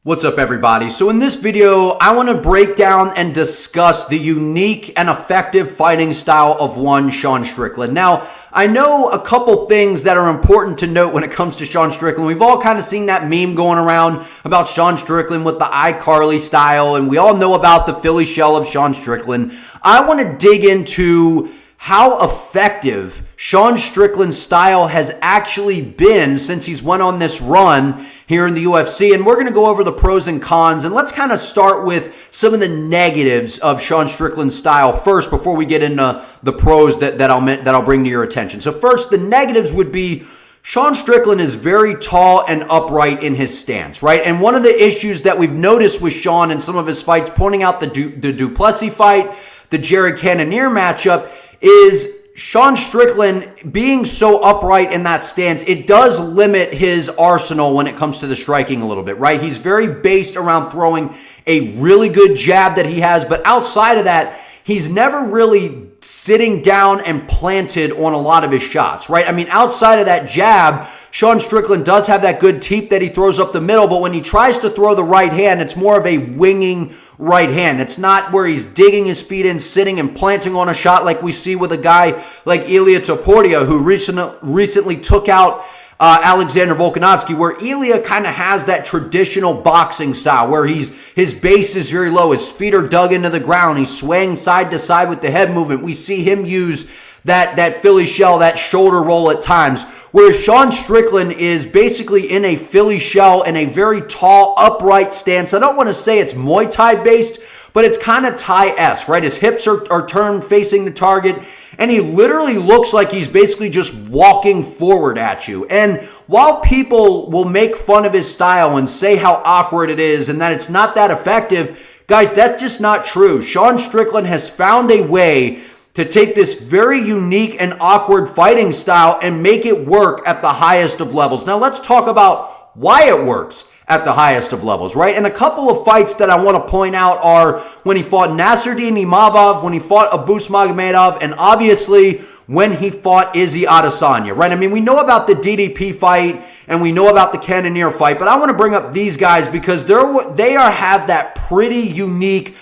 What's up, everybody? So in this video, I want to break down and discuss the unique and effective fighting style of one Sean Strickland. Now, I know a couple things that are important to note when it comes to Sean Strickland. We've all kind of seen that meme going around about Sean Strickland with the iCarly style, and we all know about the Philly shell of Sean Strickland. I want to dig into how effective Sean Strickland's style has actually been since he's went on this run here in the UFC. And we're going to go over the pros and cons. And let's kind of start with some of the negatives of Sean Strickland's style first before we get into the pros that I'll bring to your attention. So first, the negatives would be Sean Strickland is very tall and upright in his stance, right? And one of the issues that we've noticed with Sean in some of his fights, pointing out the Du Plessis fight, the Jared Cannonier matchup, is Sean Strickland being so upright in that stance, it does limit his arsenal when it comes to the striking a little bit, right? He's very based around throwing a really good jab that he has, but outside of that, he's never really sitting down and planted on a lot of his shots, right? I mean, outside of that jab, Sean Strickland does have that good teep that he throws up the middle, but when he tries to throw the right hand, it's more of a winging right hand. It's not where he's digging his feet in, sitting and planting on a shot like we see with a guy like Ilia Topuria, who recently took out Alexander Volkanovski, where Ilia kind of has that traditional boxing style where his base is very low, his feet are dug into the ground, he's swaying side to side with the head movement. We see him use that Philly shell, that shoulder roll at times, whereas Sean Strickland is basically in a Philly shell in a very tall, upright stance. I don't want to say it's Muay Thai based, but it's kind of Thai-esque, right? His hips are turned facing the target, and he literally looks like he's basically just walking forward at you. And while people will make fun of his style and say how awkward it is and that it's not that effective, guys, that's just not true. Sean Strickland has found a way to take this very unique and awkward fighting style and make it work at the highest of levels. Now let's talk about why it works at the highest of levels, right? And a couple of fights that I want to point out are when he fought Nasruddin Imavov, when he fought Abus Magomedov, and obviously when he fought Izzy Adesanya, right? I mean, we know about the DDP fight and we know about the Cannonier fight, but I want to bring up these guys because they have that pretty unique,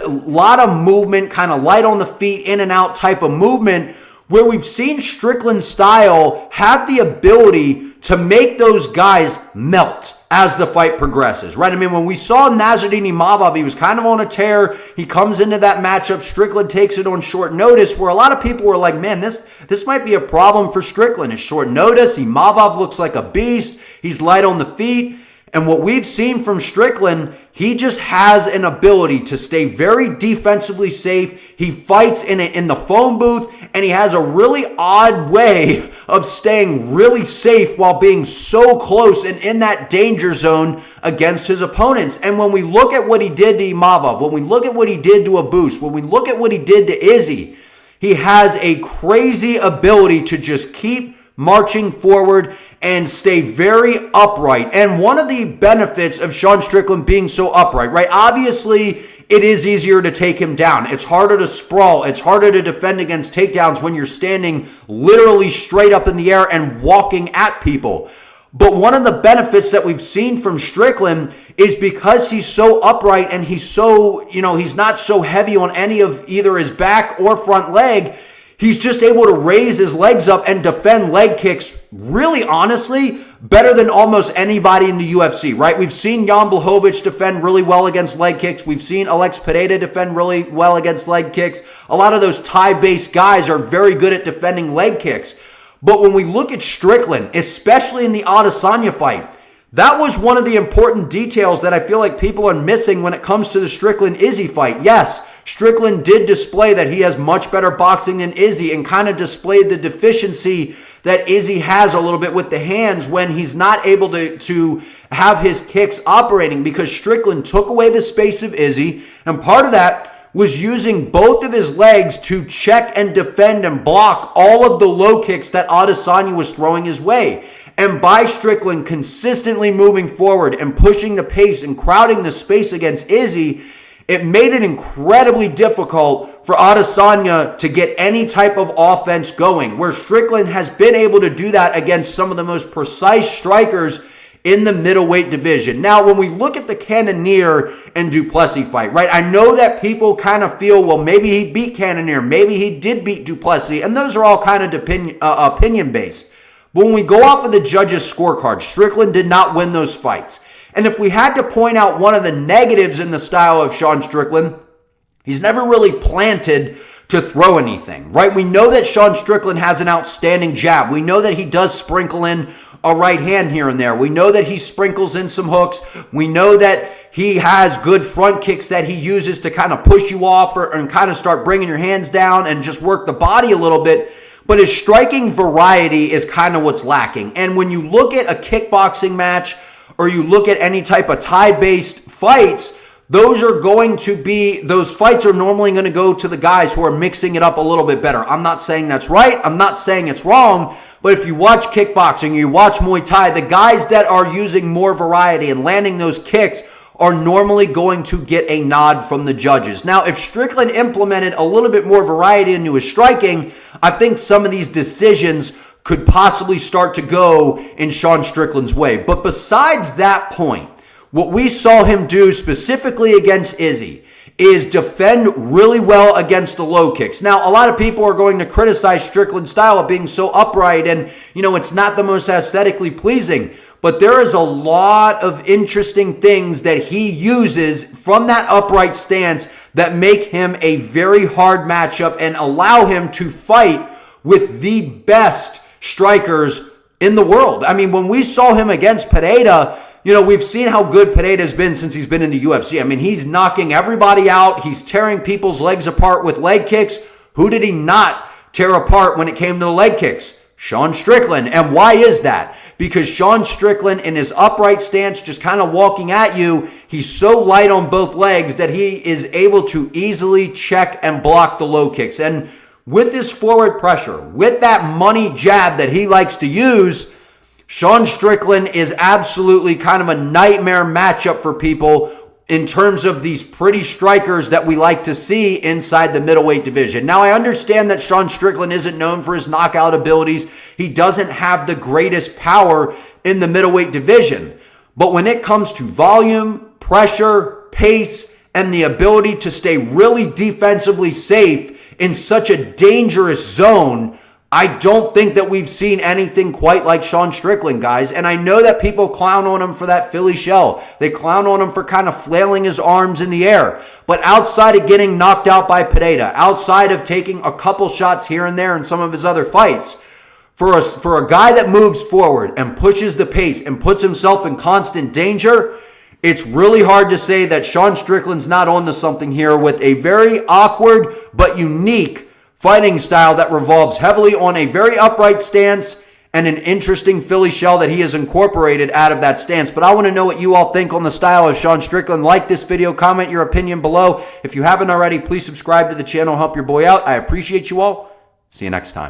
lot of movement, kind of light on the feet, in and out type of movement, where we've seen Strickland's style have the ability to make those guys melt as the fight progresses, right? I mean, when we saw Nasruddin Imavov, he was kind of on a tear. He comes into that matchup. Strickland takes it on short notice, where a lot of people were like, man, this might be a problem for Strickland. It's short notice. Imavov looks like a beast. He's light on the feet. And what we've seen from Strickland, he just has an ability to stay very defensively safe. He fights in the phone booth, and he has a really odd way of staying really safe while being so close and in that danger zone against his opponents. And when we look at what he did to Imavov, when we look at what he did to Abus, when we look at what he did to Izzy, he has a crazy ability to just keep marching forward and stay very upright. And one of the benefits of Sean Strickland being so upright, right? Obviously, it is easier to take him down. It's harder to sprawl. It's harder to defend against takedowns when you're standing literally straight up in the air and walking at people. But one of the benefits that we've seen from Strickland is because he's so upright and he's so, he's not so heavy on any of either his back or front leg, he's just able to raise his legs up and defend leg kicks really, honestly, better than almost anybody in the UFC, right? We've seen Jan Blachowicz defend really well against leg kicks. We've seen Alex Pereira defend really well against leg kicks. A lot of those Thai-based guys are very good at defending leg kicks. But when we look at Strickland, especially in the Adesanya fight, that was one of the important details that I feel like people are missing when it comes to the Strickland-Izzy fight. Yes, Strickland did display that he has much better boxing than Izzy and kind of displayed the deficiency that Izzy has a little bit with the hands when he's not able to have his kicks operating, because Strickland took away the space of Izzy, and part of that was using both of his legs to check and defend and block all of the low kicks that Adesanya was throwing his way. And by Strickland consistently moving forward and pushing the pace and crowding the space against Izzy, it made it incredibly difficult for Adesanya to get any type of offense going, where Strickland has been able to do that against some of the most precise strikers in the middleweight division. Now, when we look at the Cannonier and Duplessis fight, right, I know that people kind of feel, well, maybe he beat Cannonier, maybe he did beat Duplessis, and those are all kind of opinion-based. But when we go off of the judges' scorecard, Strickland did not win those fights. And if we had to point out one of the negatives in the style of Sean Strickland, he's never really planted to throw anything, right? We know that Sean Strickland has an outstanding jab. We know that he does sprinkle in a right hand here and there. We know that he sprinkles in some hooks. We know that he has good front kicks that he uses to kind of push you off and kind of start bringing your hands down and just work the body a little bit. But his striking variety is kind of what's lacking. And when you look at a kickboxing match or you look at any type of Thai-based fights, those fights are normally going to go to the guys who are mixing it up a little bit better. I'm not saying that's right. I'm not saying it's wrong. But if you watch kickboxing, you watch Muay Thai, the guys that are using more variety and landing those kicks are normally going to get a nod from the judges. Now, if Strickland implemented a little bit more variety into his striking, I think some of these decisions could possibly start to go in Sean Strickland's way. But besides that point, what we saw him do specifically against Izzy is defend really well against the low kicks. Now, a lot of people are going to criticize Strickland's style of being so upright and, it's not the most aesthetically pleasing. But there is a lot of interesting things that he uses from that upright stance that make him a very hard matchup and allow him to fight with the best strikers in the world. I mean, when we saw him against Pereira, we've seen how good Pereira's been since he's been in the UFC. I mean, he's knocking everybody out. He's tearing people's legs apart with leg kicks. Who did he not tear apart when it came to the leg kicks? Sean Strickland. And why is that? Because Sean Strickland, in his upright stance, just kind of walking at you, he's so light on both legs that he is able to easily check and block the low kicks. And with his forward pressure, with that money jab that he likes to use, Sean Strickland is absolutely kind of a nightmare matchup for people in terms of these pretty strikers that we like to see inside the middleweight division. Now, I understand that Sean Strickland isn't known for his knockout abilities. He doesn't have the greatest power in the middleweight division. But when it comes to volume, pressure, pace, and the ability to stay really defensively safe in such a dangerous zone, I don't think that we've seen anything quite like Sean Strickland, guys. And I know that people clown on him for that Philly shell. They clown on him for kind of flailing his arms in the air. But outside of getting knocked out by Pereira, outside of taking a couple shots here and there in some of his other fights, for a guy that moves forward and pushes the pace and puts himself in constant danger, it's really hard to say that Sean Strickland's not onto something here with a very awkward but unique fighting style that revolves heavily on a very upright stance and an interesting Philly shell that he has incorporated out of that stance. But I want to know what you all think on the style of Sean Strickland. Like this video, comment your opinion below. If you haven't already, please subscribe to the channel, help your boy out. I appreciate you all. See you next time.